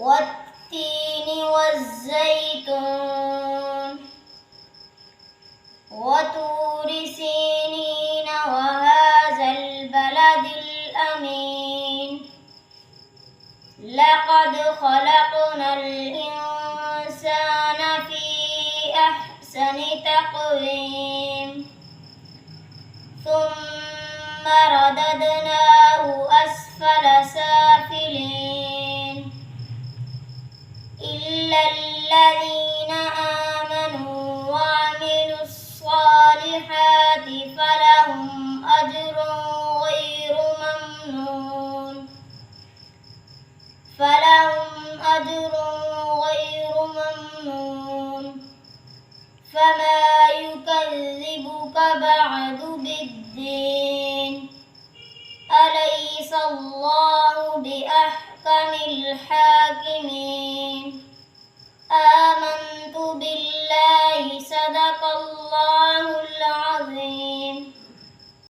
والتين والزيتون وطور سينين وهذا البلد الأمين لقد خلقنا الإنسان في أحسن تقويم ثم رددناه أسفل سافلين إلا الذين آمنوا وعملوا الصالحات فلهم أجر غير ممنون فما يكذبك بعد بالدين أليس الله بأحكم الحاكمين